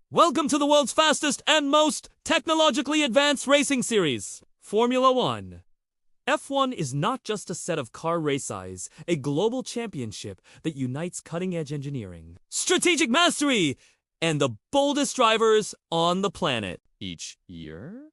Welcome to the world's fastest and most technologically advanced racing series, Formula One. F1 is not just a set of car race eyes, a global championship that unites cutting-edge engineering, strategic mastery, and the boldest drivers on the planet. Each year,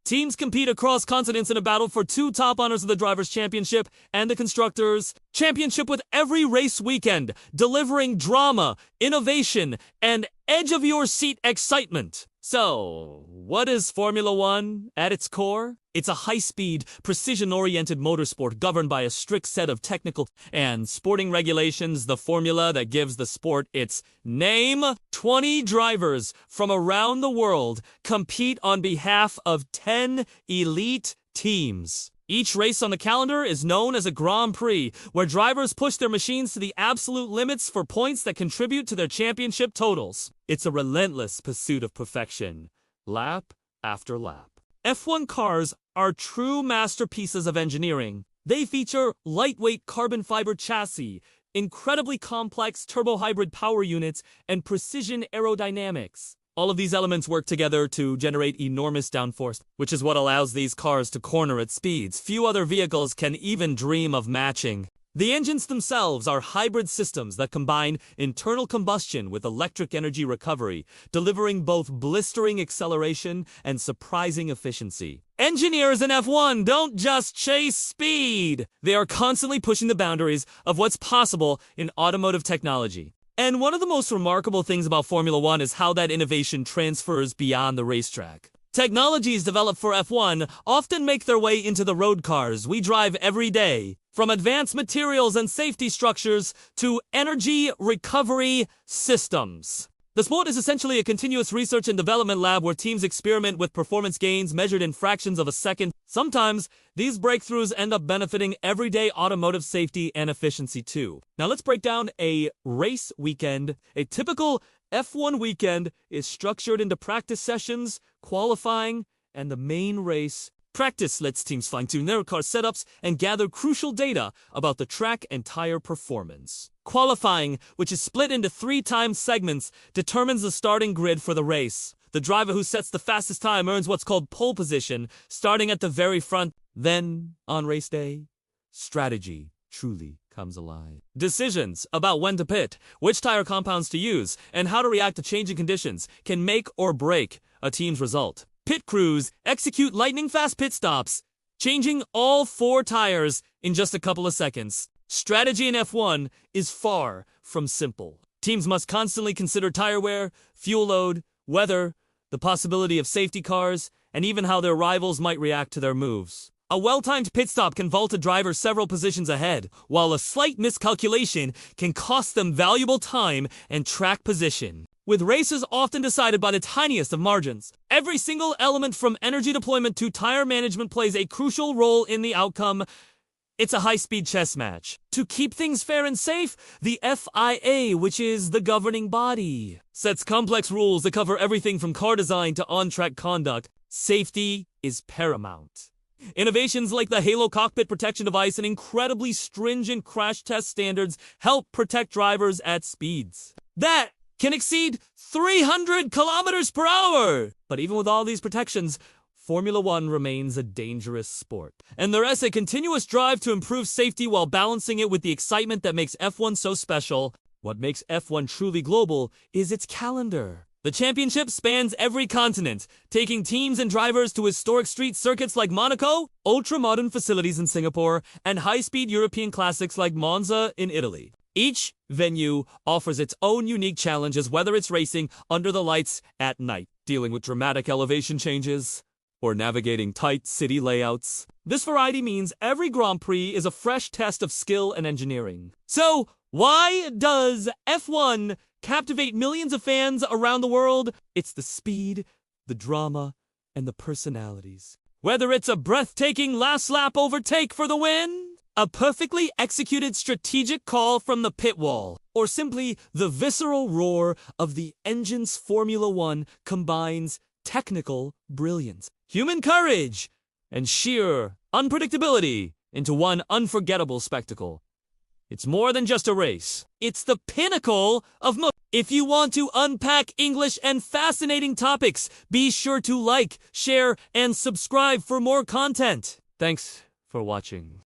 teams compete across continents in a battle for two top honors of the Drivers' Championship and the Constructors' Championship, with every race weekend delivering drama, innovation, and edge-of-your-seat excitement. So, what is Formula One at its core? It's a high-speed, precision-oriented motorsport governed by a strict set of technical and sporting regulations, the formula that gives the sport its name. 20 drivers from around the world compete on behalf of 10 elite teams. Each race on the calendar is known as a Grand Prix, where drivers push their machines to the absolute limits for points that contribute to their championship totals. It's a relentless pursuit of perfection, lap after lap. F1 cars are true masterpieces of engineering. They feature lightweight carbon fiber chassis, incredibly complex turbo-hybrid power units, and precision aerodynamics. All of these elements work together to generate enormous downforce, which is what allows these cars to corner at speeds few other vehicles can even dream of matching. The engines themselves are hybrid systems that combine internal combustion with electric energy recovery, delivering both blistering acceleration and surprising efficiency. Engineers in F1 don't just chase speed. They are constantly pushing the boundaries of what's possible in automotive technology. And one of the most remarkable things about Formula One is how that innovation transfers beyond the racetrack. Technologies developed for F1 often make their way into the road cars we drive every day, from advanced materials and safety structures to energy recovery systems. The sport is essentially a continuous research and development lab where teams experiment with performance gains measured in fractions of a second. Sometimes, these breakthroughs end up benefiting everyday automotive safety and efficiency too. Now let's break down a race weekend. A typical F1 weekend is structured into practice sessions, qualifying, and the main race. Practice lets teams fine-tune their car setups and gather crucial data about the track and tire performance. Qualifying, which is split into 3 time segments, determines the starting grid for the race. The driver who sets the fastest time earns what's called pole position, starting at the very front. Then, on race day, strategy truly comes alive. Decisions about when to pit, which tire compounds to use, and how to react to changing conditions can make or break a team's result. Pit crews execute lightning-fast pit stops, changing all 4 tires in just a couple of seconds. Strategy in F1 is far from simple. Teams must constantly consider tire wear, fuel load, weather, the possibility of safety cars, and even how their rivals might react to their moves. A well-timed pit stop can vault a driver several positions ahead, while a slight miscalculation can cost them valuable time and track position. With races often decided by the tiniest of margins, every single element from energy deployment to tire management plays a crucial role in the outcome. It's a high-speed chess match. To keep things fair and safe, the FIA, which is the governing body, sets complex rules that cover everything from car design to on-track conduct. Safety is paramount. Innovations like the Halo cockpit protection device and incredibly stringent crash test standards help protect drivers at speeds that can exceed 300 kilometers per hour. But even with all these protections, Formula One remains a dangerous sport. And there's a continuous drive to improve safety while balancing it with the excitement that makes F1 so special. What makes F1 truly global is its calendar. The championship spans every continent, taking teams and drivers to historic street circuits like Monaco, ultra-modern facilities in Singapore, and high-speed European classics like Monza in Italy. Each venue offers its own unique challenges, whether it's racing under the lights at night, dealing with dramatic elevation changes, or navigating tight city layouts. This variety means every Grand Prix is a fresh test of skill and engineering. So, why does F1 captivate millions of fans around the world? It's the speed, the drama, and the personalities. Whether it's a breathtaking last lap overtake for the win, a perfectly executed strategic call from the pit wall, or simply the visceral roar of the engine's Formula One combines technical brilliance, human courage, and sheer unpredictability into one unforgettable spectacle. It's more than just a race. It's the pinnacle of If you want to unpack English and fascinating topics, be sure to like, share, and subscribe for more content. Thanks for watching.